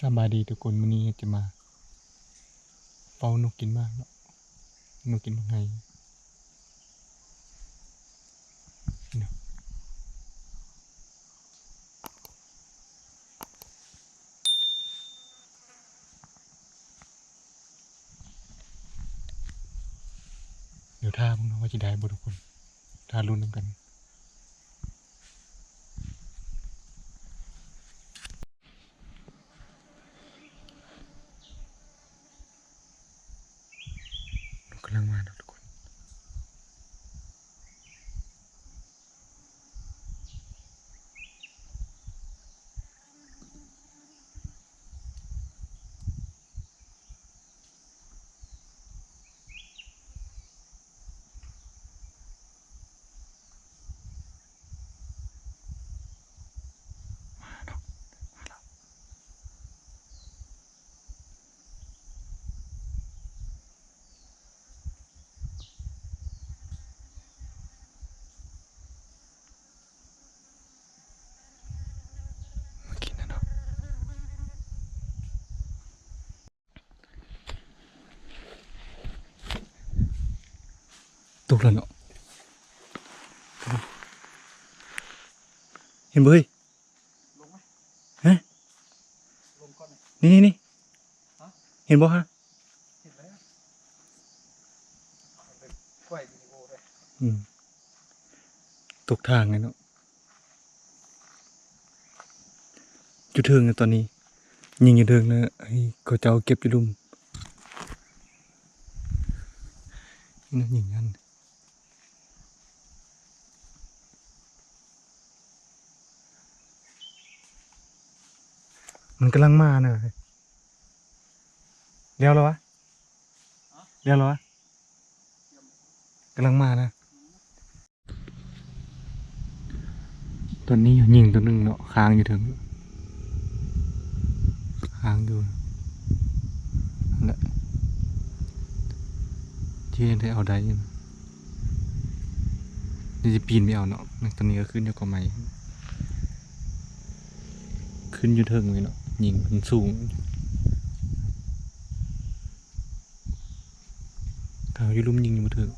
สบายดีทุกคนวันนี้จะมาเฝ้านกกินมากเนาะนกกินมังไงเนาะเดี๋ยวท่าพวกน้องว่าจะได้บ่ทุกคนท่ารุ่นนำกันนกกำลังมาเนาะทุกคนมาเนาะมาแล้วมากินนะเนาะตกแล้วเนาะเห็นบ่เฮ้ยลงไหมฮะลงก่อนไหมนี่ฮะเห็นบ่ฮะเห็นแล้วเอาไปกล้วยวิดีโอเลย ตกทางไงเนาะจุดเทิงในตอนนี้ยิงอยู่เทิงนะไอ้เขาเจ้าเก็บอยู่ลุมนั่นยิงกันมันกำลังมาน่ะเลี้ยวแล้ววะเลี้ยวแล้ววะกำลังมานะตอนนี้ยิงตัวหนึ่งเนาะค้างอยู่ถึงค้างอยู่นั่นแหละที่ได้เอาได้ยังนี่จะปีนไม่เอาเนาะตอนนี้ก็ขึ้นอยู่กับไม้ขึ้นอยู่เทิงเลยเนาะยิงมันสูงทางอยู่ลุ่มยิงอยู่บนเทิง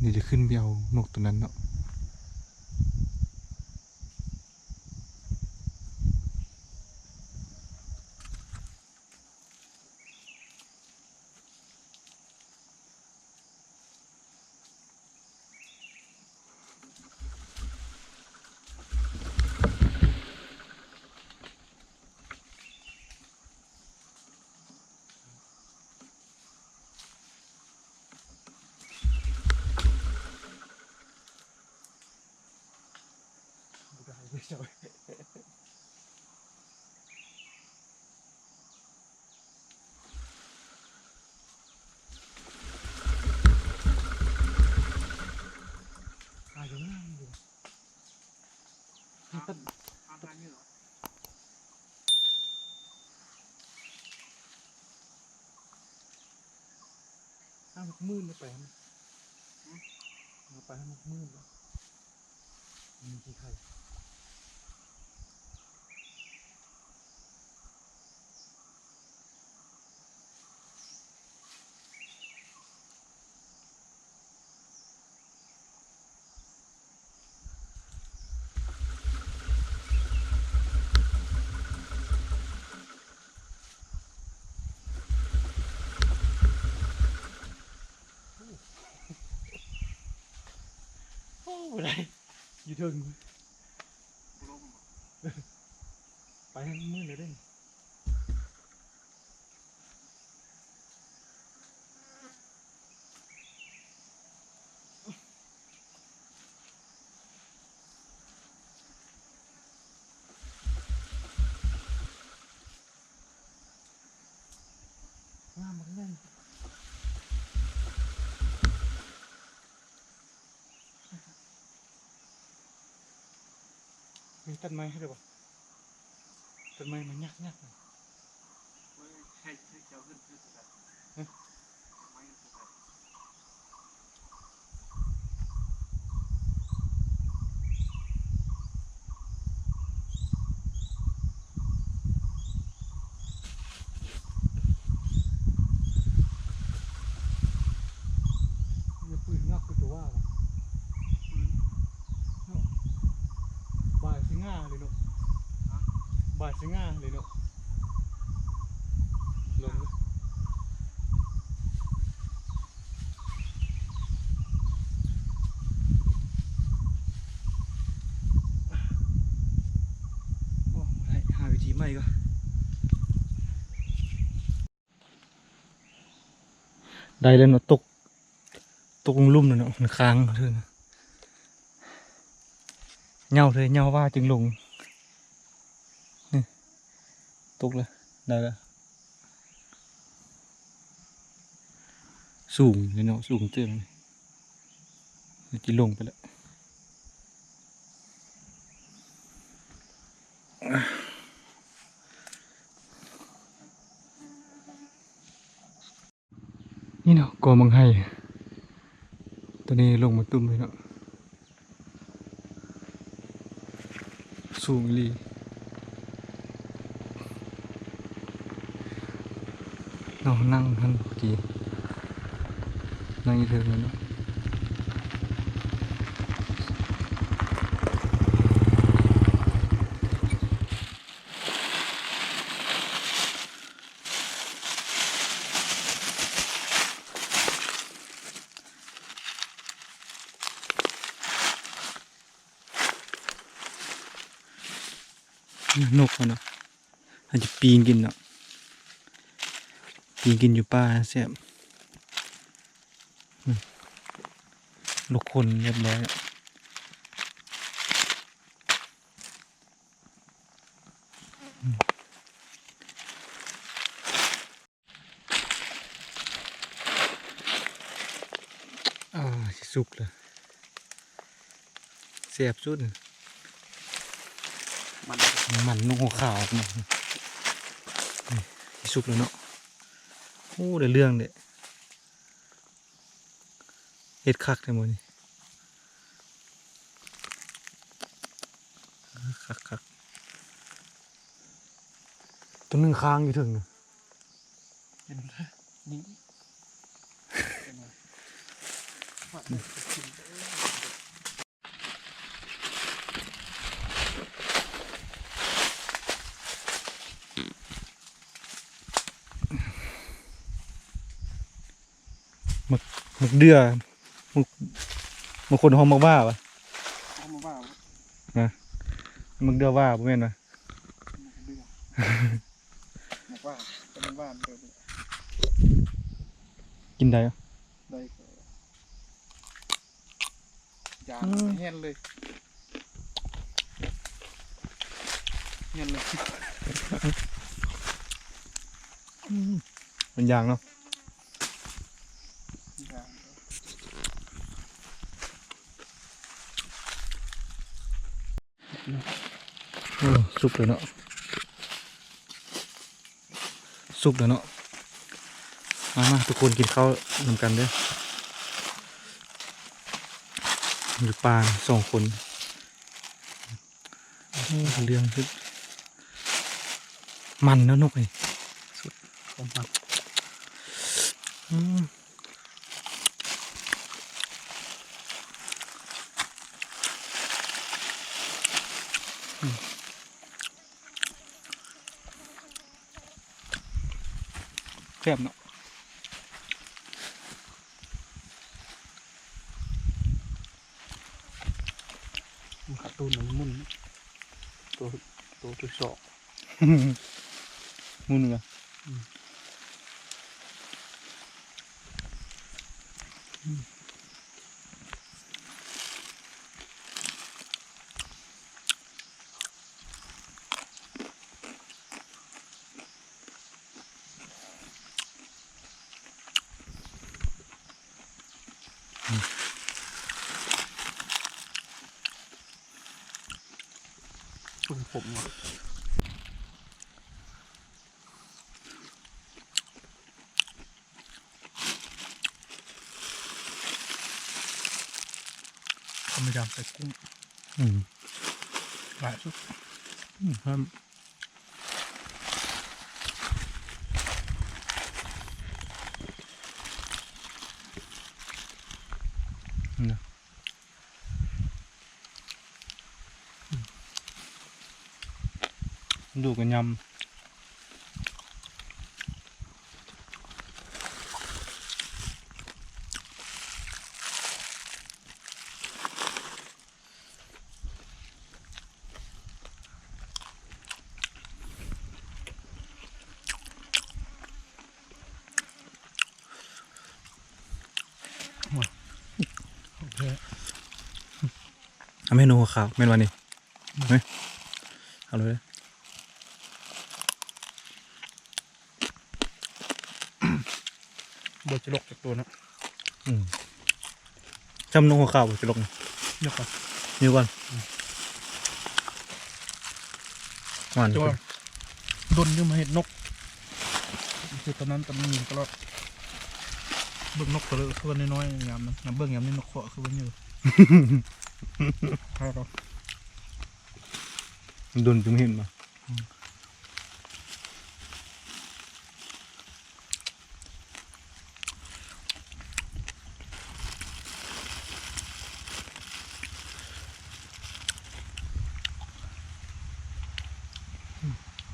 นี่จะขึ้นไปเอานกตัวนั้นเนาะดูได้ไม่ใช่อยู่นั่งอยู่ต้นต้นนี้เหรอห้าหกหมื่นเลยไปนะเอาไปห้าหกหมื่นแล้วมีกี่ไข่โอ้อะไรอยู่ถึงไปห้าหมื่นเลยได้งามมากเลยมีต้นไม้ให้ด้วยป่ะต้นไม้มันยักยักเลยให้เจ้าขึ้นสุดเลย ง่าเลยเนาะบาดสิง่าเลยเนาะลงเลย โอ้ได้หาวิธีใหม่ก็ ได้แล้วเนาะตกลงลุ่มเลยเนาะมันค้างเถอะเหงาเลยเหงาว่าจึงลงนี่ตกเลยได้แล้วสูงเลยเนาะสูงเตือนเลยจะลงไปแล้วนี่เนาะกอมังไห้ตัวนี้ลงมาตุ้มเลยเนาะสูงอีหลีเนาะนั่งทันพอดีนั่งอีเทิงเลยเนาะนกมันเนาะอาจจะปีนกินเนาะปีนกินอยู่ป่าแซ่บลูกคนเรียบร้อยอะสิสุกเลยแซ่บสุด มัน มันนกหัวขาวเนาะนี่สิสุกแล้วเนาะโอ้เดี๋ยวเรื่องเด็ดเฮ็ดคักเลยหมดนี่คักตัวหนึงค้างอยู่ถึงนะ เห็นเลยนี่ หมึกเดือหมึกคนหอมหมึกว่าปะ เอามาว่า หมึกเดือว่าบ่แม่นปะ เดือบอกว่าเป็นบ้านเดิม กินได้เหรอ ได้ก็ยางแห้งเลยแห้งเลย มันยางเนาะ ยาง สุกเลยเนาะสุกแล้วเนาะมาทุกคนกินข้าวนำกันเด้ออยู่ปางสองคนเรื่องคือมันแล้วนกนี่ ผมครับ อืมแซ่บเนาะ ขัดตูนหนึ่งมุ่นตัวตัวสอง มูนึงอ่ะตุ้มผมทำยำใส่กุ้ง อืม หลายสุด ครับนะ ดูกันยโอเค ำเอาเมนูขาวเมนูวันนี้เฮ้ยเอาเลย บดจะลกจากตัวนะ จำนงหัวข่าวจะลง เดี๋ยวก่อน นี่ก่อนหวาน จะว่าดนยังมาเห็ดนกคือตอนนั้นตอนนี้ก็แล้วเบิ่งนกตัวเล็กตัวน้อยๆยามนั้นน้ำเบิ่งยามนี้นกขวคือวันอยู่ครับ ดุนจึงเห็นมา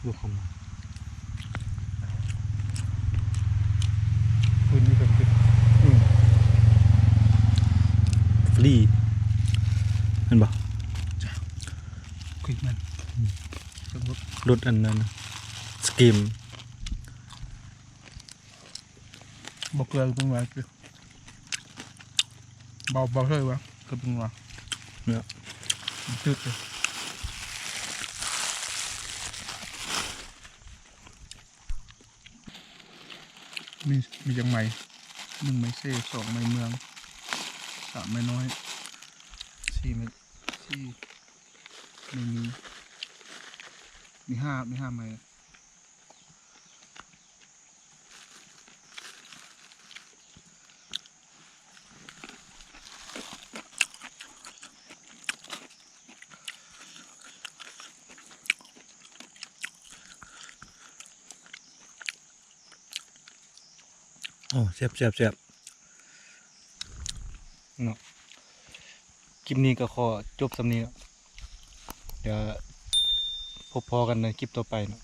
ดูคำ คืนนี้เป็นคือ ฟรีเห็นปะ คุยมันสมมติ รถอันนั้นสกิม บอกเลยตรงไหนคือเบาเลยวะก็ตรงไหน เนี่ย ตืดเลยมียังไง1 ไม้เซ่2 ไม้เมือง3 ไม้น้อย4 ไม้ไม่มี5 ไม้โอ้เสียบเนาะคลิปนี้ก็ขอจบสำนี้เนาะเดี๋ยวพบพอกันในคลิปต่อไปเนาะ